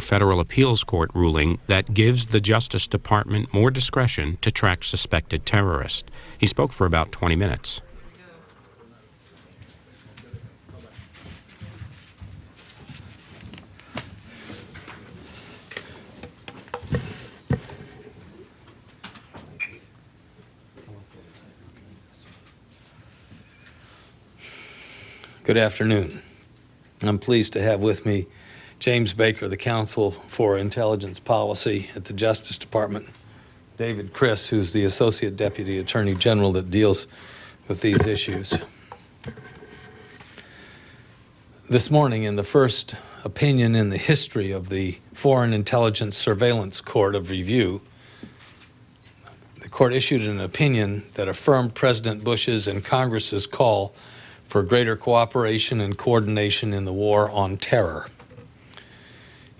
federal appeals court ruling that gives the Justice Department more discretion to track suspected terrorists. He spoke for about 20 minutes. Good afternoon. I'm pleased to have with me James Baker, the Counsel for Intelligence Policy at the Justice Department, David Criss, who's the Associate Deputy Attorney General that deals with these issues. This morning, in the first opinion in the history of the Foreign Intelligence Surveillance Court of Review, the court issued an opinion that affirmed President Bush's and Congress's call for greater cooperation and coordination in the war on terror.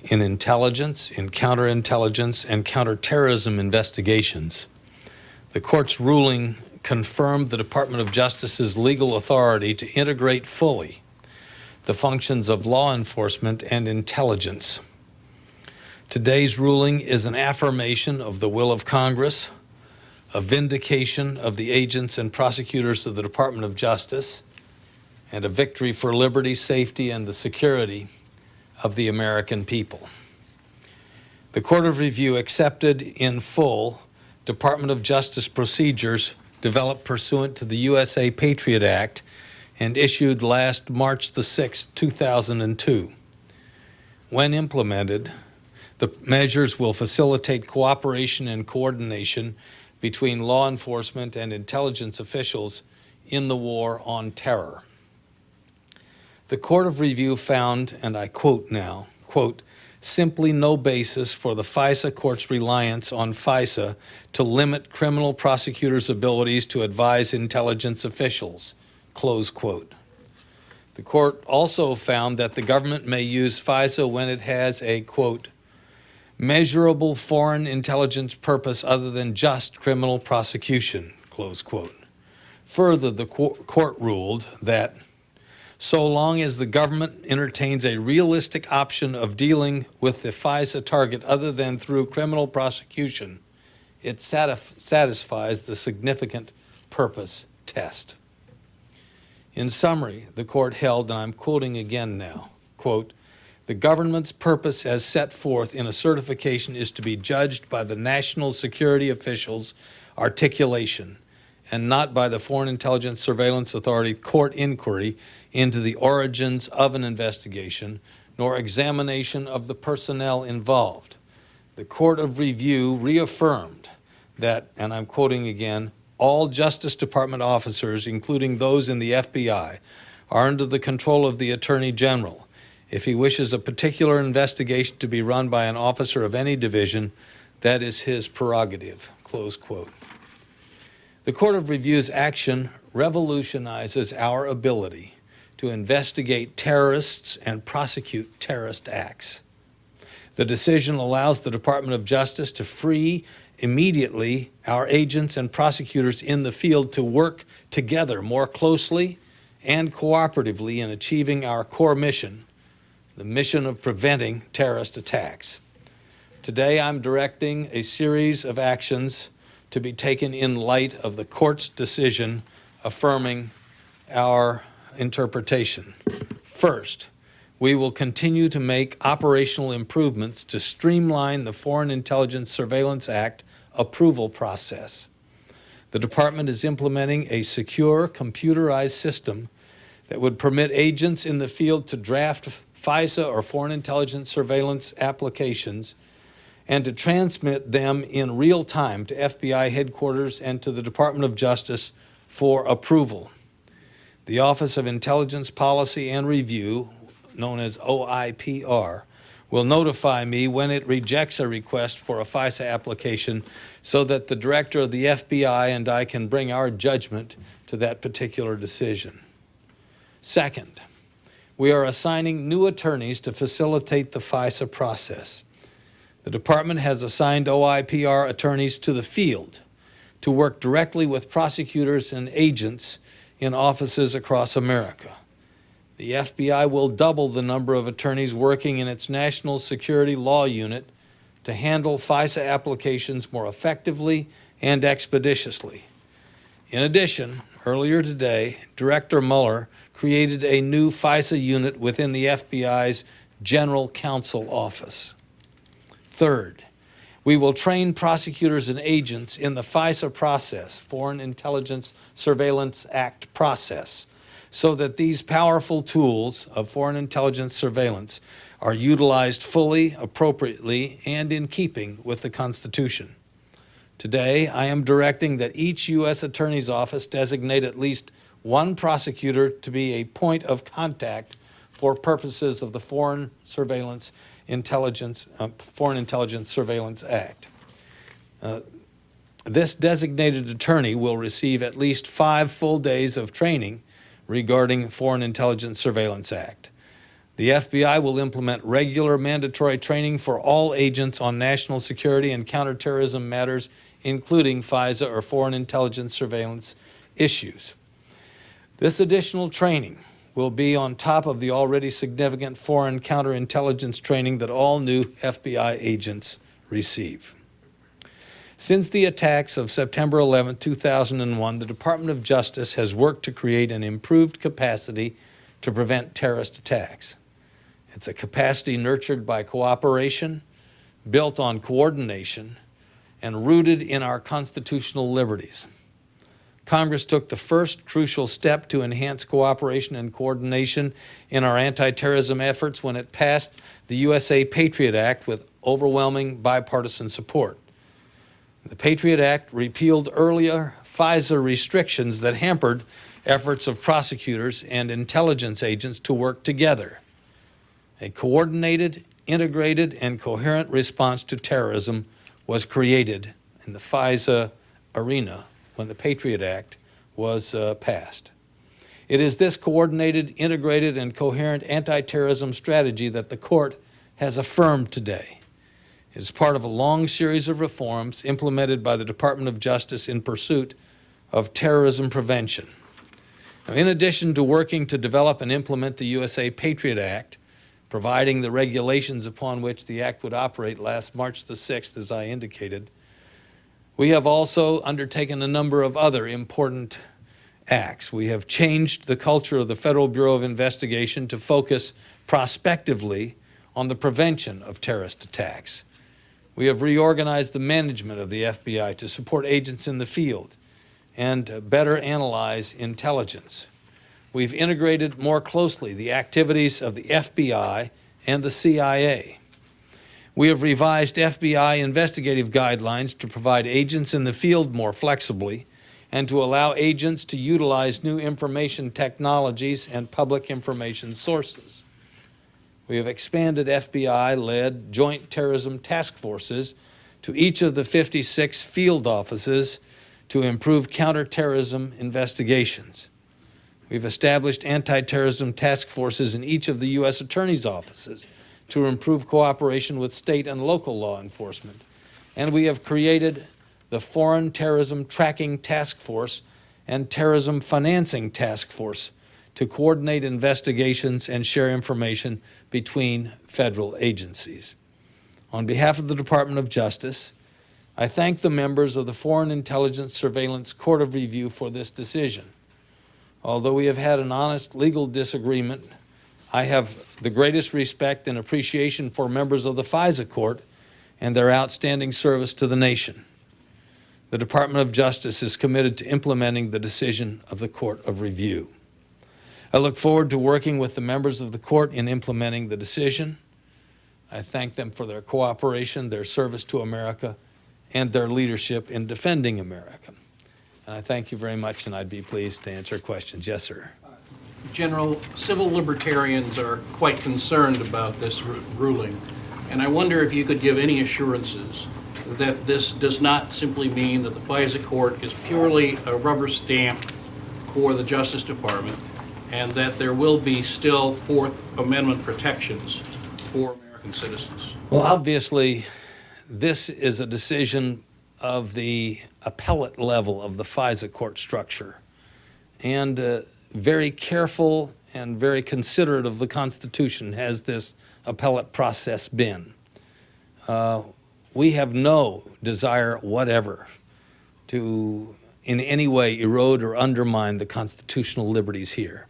In intelligence, in counterintelligence, and counterterrorism investigations, the court's ruling confirmed the Department of Justice's legal authority to integrate fully the functions of law enforcement and intelligence. Today's ruling is an affirmation of the will of Congress, a vindication of the agents and prosecutors of the Department of Justice, and a victory for liberty, safety, and the security of the American people. The Court of Review accepted in full Department of Justice procedures developed pursuant to the USA Patriot Act and issued last March the 6th, 2002. When implemented, the measures will facilitate cooperation and coordination between law enforcement and intelligence officials in the war on terror. The Court of Review found, and I quote now, quote, simply no basis for the FISA court's reliance on FISA to limit criminal prosecutors' abilities to advise intelligence officials, close quote. The court also found that the government may use FISA when it has a, quote, measurable foreign intelligence purpose other than just criminal prosecution, close quote. Further, the court ruled that so long as the government entertains a realistic option of dealing with the FISA target other than through criminal prosecution, it satisfies the significant purpose test. In summary, the court held, and I'm quoting again now, quote, the government's purpose as set forth in a certification is to be judged by the national security officials' articulation and not by the Foreign Intelligence Surveillance Authority court inquiry into the origins of an investigation, nor examination of the personnel involved. The Court of Review reaffirmed that, and I'm quoting again, all Justice Department officers, including those in the FBI, are under the control of the Attorney General. If he wishes a particular investigation to be run by an officer of any division, that is his prerogative, close quote. The Court of Review's action revolutionizes our ability to investigate terrorists and prosecute terrorist acts. The decision allows the Department of Justice to free immediately our agents and prosecutors in the field to work together more closely and cooperatively in achieving our core mission, the mission of preventing terrorist attacks. Today, I'm directing a series of actions to be taken in light of the court's decision affirming our interpretation. First, we will continue to make operational improvements to streamline the Foreign Intelligence Surveillance Act approval process. The department is implementing a secure, computerized system that would permit agents in the field to draft FISA or foreign intelligence surveillance applications and to transmit them in real time to FBI headquarters and to the Department of Justice for approval. The Office of Intelligence Policy and Review, known as OIPR, will notify me when it rejects a request for a FISA application so that the director of the FBI and I can bring our judgment to that particular decision. Second, we are assigning new attorneys to facilitate the FISA process. The department has assigned OIPR attorneys to the field to work directly with prosecutors and agents in offices across America. The FBI will double the number of attorneys working in its National Security Law Unit to handle FISA applications more effectively and expeditiously. In addition, earlier today, Director Mueller created a new FISA unit within the FBI's General Counsel Office. Third, we will train prosecutors and agents in the FISA process, Foreign Intelligence Surveillance Act process, so that these powerful tools of foreign intelligence surveillance are utilized fully, appropriately, and in keeping with the Constitution. Today, I am directing that each U.S. Attorney's Office designate at least one prosecutor to be a point of contact for purposes of the Foreign Intelligence Surveillance Act. This designated attorney will receive at least 5 full days of training regarding Foreign Intelligence Surveillance Act. The FBI will implement regular mandatory training for all agents on national security and counterterrorism matters, including FISA or foreign intelligence surveillance issues. This additional training will be on top of the already significant foreign counterintelligence training that all new FBI agents receive. Since the attacks of September 11, 2001, the Department of Justice has worked to create an improved capacity to prevent terrorist attacks. It's a capacity nurtured by cooperation, built on coordination, and rooted in our constitutional liberties. Congress took the first crucial step to enhance cooperation and coordination in our anti-terrorism efforts when it passed the USA Patriot Act with overwhelming bipartisan support. The Patriot Act repealed earlier FISA restrictions that hampered efforts of prosecutors and intelligence agents to work together. A coordinated, integrated, and coherent response to terrorism was created in the FISA arena when the Patriot Act was passed. It is this coordinated, integrated, and coherent anti-terrorism strategy that the court has affirmed today. It is part of a long series of reforms implemented by the Department of Justice in pursuit of terrorism prevention. Now, in addition to working to develop and implement the USA Patriot Act, providing the regulations upon which the act would operate last March the 6th, as I indicated, we have also undertaken a number of other important acts. We have changed the culture of the Federal Bureau of Investigation to focus prospectively on the prevention of terrorist attacks. We have reorganized the management of the FBI to support agents in the field and better analyze intelligence. We've integrated more closely the activities of the FBI and the CIA. We have revised FBI investigative guidelines to provide agents in the field more flexibly and to allow agents to utilize new information technologies and public information sources. We have expanded FBI-led joint terrorism task forces to each of the 56 field offices to improve counterterrorism investigations. We've established anti-terrorism task forces in each of the U.S. Attorney's offices to improve cooperation with state and local law enforcement. And we have created the Foreign Terrorism Tracking Task Force and Terrorism Financing Task Force to coordinate investigations and share information between federal agencies. On behalf of the Department of Justice, I thank the members of the Foreign Intelligence Surveillance Court of Review for this decision. Although we have had an honest legal disagreement, I have the greatest respect and appreciation for members of the FISA Court and their outstanding service to the nation. The Department of Justice is committed to implementing the decision of the Court of Review. I look forward to working with the members of the court in implementing the decision. I thank them for their cooperation, their service to America, and their leadership in defending America. And I thank you very much, and I'd be pleased to answer questions. Yes, sir. General, civil libertarians are quite concerned about this ruling, and I wonder if you could give any assurances that this does not simply mean that the FISA court is purely a rubber stamp for the Justice Department, and that there will be still Fourth Amendment protections for American citizens. Well, obviously, this is a decision of the appellate level of the FISA court structure, and very careful and very considerate of the Constitution has this appellate process been. We have no desire whatever to in any way erode or undermine the constitutional liberties here.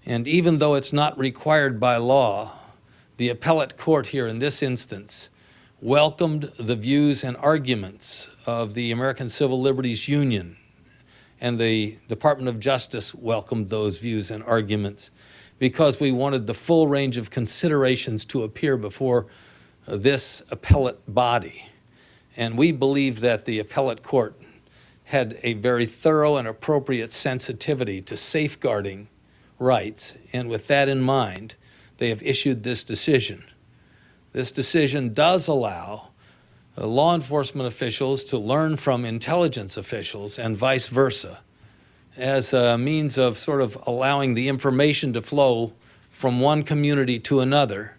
And even though it's not required by law, the appellate court here in this instance welcomed the views and arguments of the American Civil Liberties Union, and the Department of Justice welcomed those views and arguments because we wanted the full range of considerations to appear before this appellate body. And we believe that the appellate court had a very thorough and appropriate sensitivity to safeguarding rights, and with that in mind, they have issued this decision. This decision does allow law enforcement officials to learn from intelligence officials and vice versa as a means of sort of allowing the information to flow from one community to another,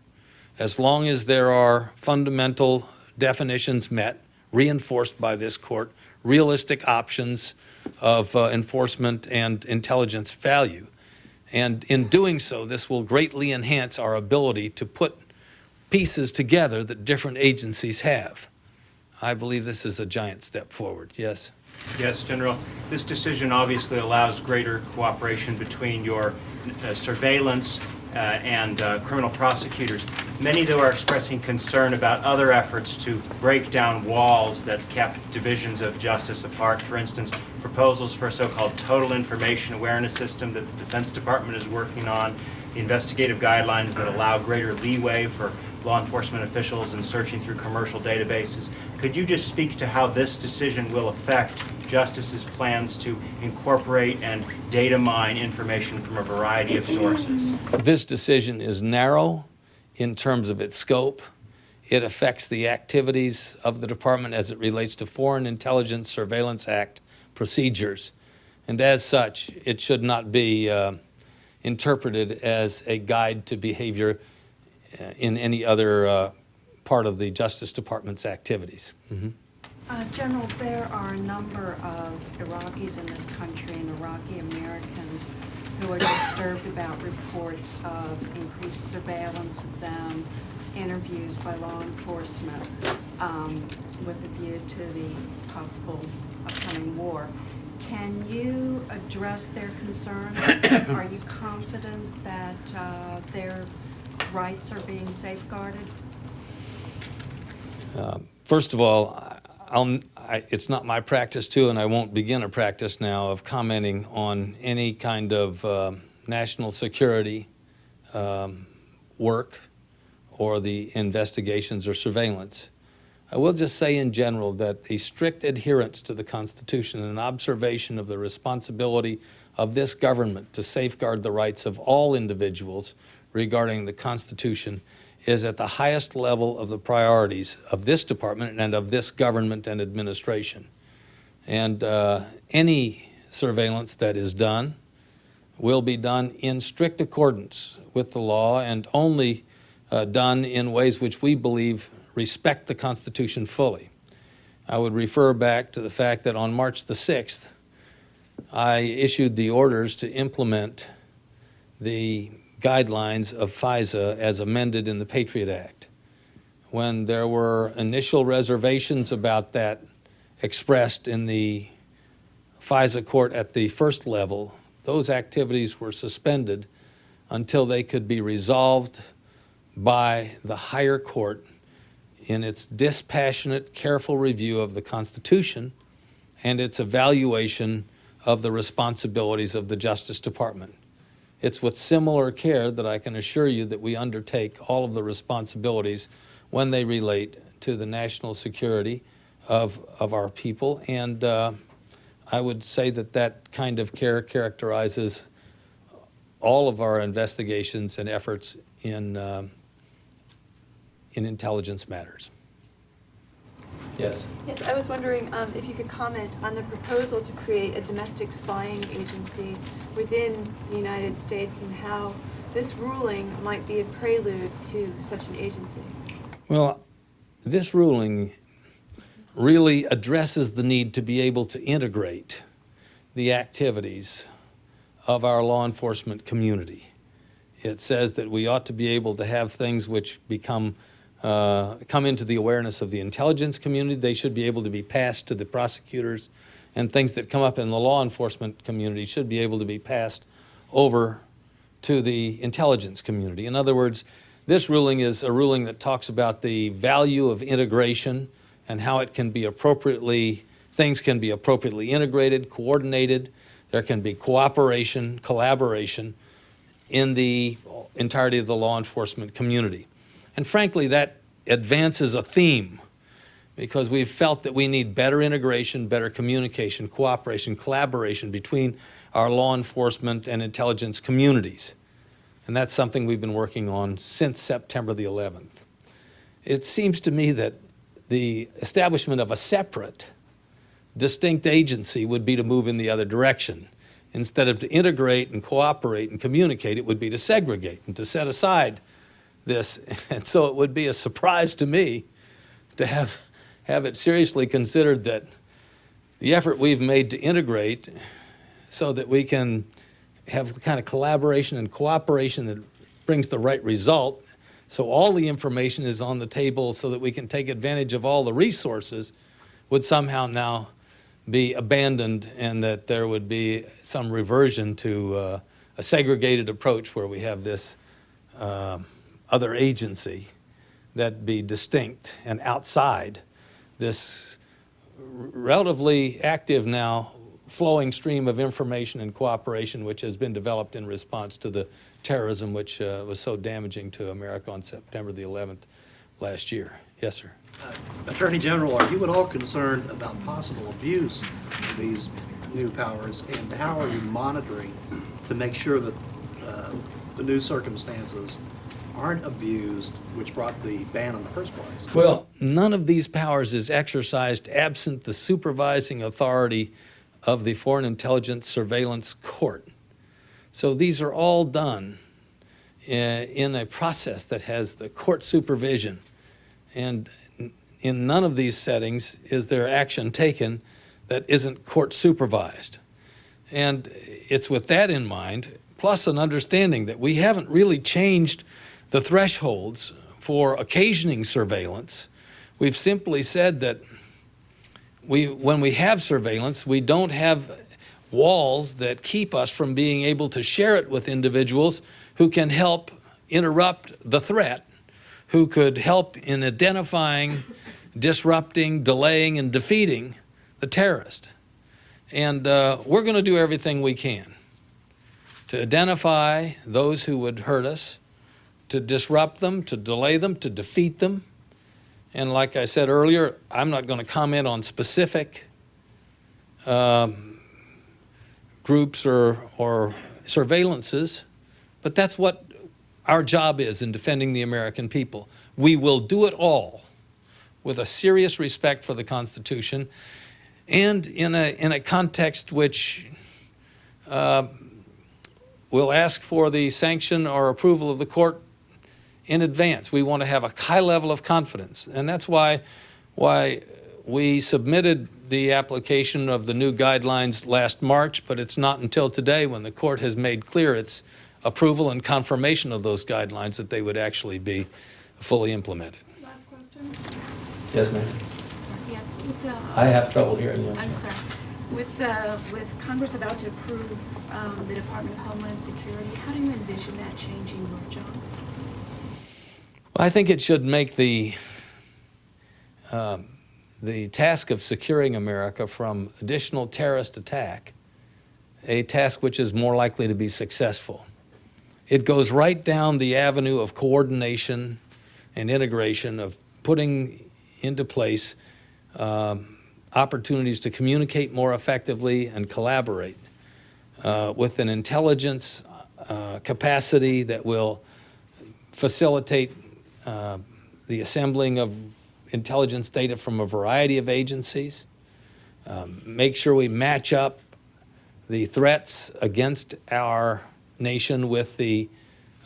as long as there are fundamental definitions met, reinforced by this court, realistic options of enforcement and intelligence value. And in doing so, this will greatly enhance our ability to put pieces together that different agencies have. I believe this is a giant step forward. Yes? Yes, General. This decision obviously allows greater cooperation between your surveillance and criminal prosecutors. Many, though, are expressing concern about other efforts to break down walls that kept divisions of justice apart. For instance, proposals for a so-called total information awareness system that the Defense Department is working on, the investigative guidelines that allow greater leeway for law enforcement officials in searching through commercial databases. Could you just speak to how this decision will affect Justice's plans to incorporate and data mine information from a variety of sources? This decision is narrow in terms of its scope. It affects the activities of the department as it relates to Foreign Intelligence Surveillance Act procedures. And as such, it should not be interpreted as a guide to behavior in any other part of the Justice Department's activities. Mm-hmm. General, there are a number of Iraqis in this country and Iraqi Americans who are disturbed about reports of increased surveillance of them, interviews by law enforcement with a view to the possible upcoming war. Can you address their concerns? Are you confident that their rights are being safeguarded? First of all, it's not my practice to, and I won't begin a practice now of commenting on any kind of national security work or the investigations or surveillance. I will just say in general that the strict adherence to the Constitution and observation of the responsibility of this government to safeguard the rights of all individuals regarding the Constitution is at the highest level of the priorities of this department and of this government and administration. And any surveillance that is done will be done in strict accordance with the law and only done in ways which we believe respect the Constitution fully. I would refer back to the fact that on March the 6th, I issued the orders to implement the guidelines of FISA as amended in the Patriot Act. When there were initial reservations about that expressed in the FISA court at the first level, those activities were suspended until they could be resolved by the higher court in its dispassionate, careful review of the Constitution and its evaluation of the responsibilities of the Justice Department. It's with similar care that I can assure you that we undertake all of the responsibilities when they relate to the national security of our people. And I would say that that kind of care characterizes all of our investigations and efforts in intelligence matters. Yes. Yes, I was wondering if you could comment on the proposal to create a domestic spying agency within the United States and how this ruling might be a prelude to such an agency. Well, this ruling really addresses the need to be able to integrate the activities of our law enforcement community. It says that we ought to be able to have things which come into the awareness of the intelligence community. They should be able to be passed to the prosecutors, and things that come up in the law enforcement community should be able to be passed over to the intelligence community. In other words, this ruling is a ruling that talks about the value of integration and how it can be things can be appropriately integrated, coordinated. There can be cooperation, collaboration in the entirety of the law enforcement community. And frankly, that advances a theme, because we've felt that we need better integration, better communication, cooperation, collaboration between our law enforcement and intelligence communities. And that's something we've been working on since September the 11th. It seems to me that the establishment of a separate, distinct agency would be to move in the other direction. Instead of to integrate and cooperate and communicate, it would be to segregate and to set aside this. And so it would be a surprise to me to have it seriously considered that the effort we've made to integrate so that we can have the kind of collaboration and cooperation that brings the right result, so all the information is on the table so that we can take advantage of all the resources, would somehow now be abandoned, and that there would be some reversion to a segregated approach where we have this other agency that be distinct and outside this relatively active now flowing stream of information and cooperation which has been developed in response to the terrorism which was so damaging to America on September the 11th last year. Yes, sir. Attorney General, are you at all concerned about possible abuse of these new powers, and how are you monitoring to make sure that the new circumstances aren't abused, which brought the ban in the first place? Well, none of these powers is exercised absent the supervising authority of the Foreign Intelligence Surveillance Court. So these are all done in a process that has the court supervision. And in none of these settings is there action taken that isn't court supervised. And it's with that in mind, plus an understanding that we haven't really changed the thresholds for occasioning surveillance. We've simply said that when we have surveillance, we don't have walls that keep us from being able to share it with individuals who can help interrupt the threat, who could help in identifying, disrupting, delaying, and defeating the terrorist. And we're going to do everything we can to identify those who would hurt us, to disrupt them, to delay them, to defeat them. And like I said earlier, I'm not going to comment on specific groups or surveillances, but that's what our job is in defending the American people. We will do it all with a serious respect for the Constitution and in a context which will ask for the sanction or approval of the court in advance. We want to have a high level of confidence, and that's why we submitted the application of the new guidelines last March, but it's not until today when the court has made clear its approval and confirmation of those guidelines that they would actually be fully implemented. Last question. Yes, ma'am. Yes, I have trouble hearing you. I'm sorry. With Congress about to approve the Department of Homeland Security, how do you envision that changing your job? Well, I think it should make the task of securing America from additional terrorist attack a task which is more likely to be successful. It goes right down the avenue of coordination and integration, of putting into place opportunities to communicate more effectively and collaborate with an intelligence capacity that will facilitate the assembling of intelligence data from a variety of agencies, make sure we match up the threats against our nation with the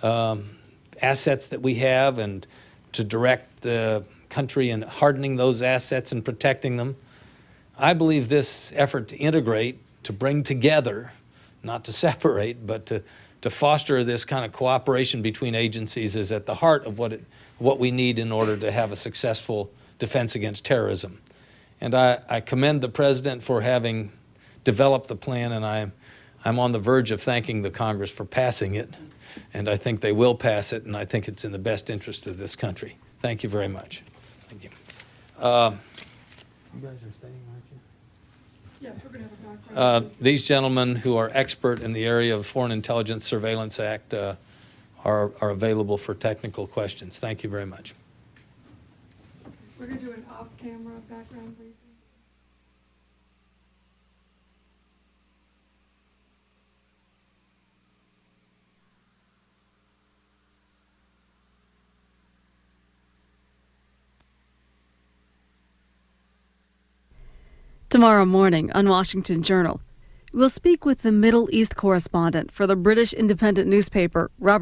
assets that we have, and to direct the country in hardening those assets and protecting them. I believe this effort to integrate, to bring together, not to separate, but to to foster this kind of cooperation between agencies is at the heart of what we need in order to have a successful defense against terrorism. And I commend the President for having developed the plan, and I'm on the verge of thanking the Congress for passing it, and I think they will pass it, and I think it's in the best interest of this country. Thank you very much. Thank you. You guys are staying, aren't you? Yes, we're going to have a background. These gentlemen who are expert in the area of Foreign Intelligence Surveillance Act are available for technical questions. Thank you very much. We're going to do an off-camera background briefing. Tomorrow morning on Washington Journal, we'll speak with the Middle East correspondent for the British independent newspaper, Robert